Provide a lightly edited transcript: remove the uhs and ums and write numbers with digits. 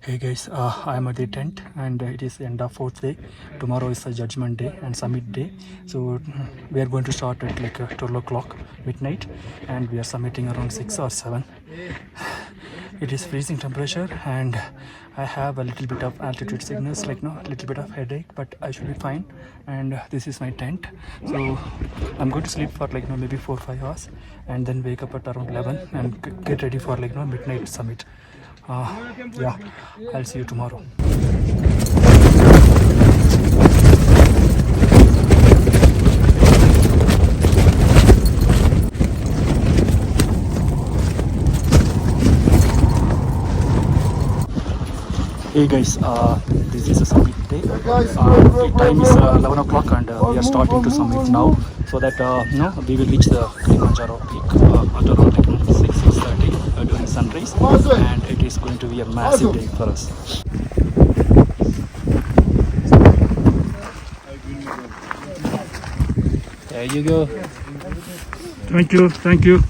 Hey guys, I'm at the tent and it is the end of fourth day. Tomorrow is the judgment day and summit day. So we are going to start at like 12 o'clock midnight and we are submitting around 6 or 7. It is freezing temperature and I have a little bit of altitude sickness, like no, a little bit of headache, but I should be fine. And this is my tent. So I'm going to sleep for like maybe 4-5 hours and then wake up at around 11 and get ready for like midnight summit. Yeah, I'll see you tomorrow. Hey guys, this is a summit day. The time is 11 o'clock and we are starting to summit now so that we will reach the Kilimanjaro peak at around like 6:30 during sunrise, and it is going to be a massive day for us. There you go. Thank you, thank you.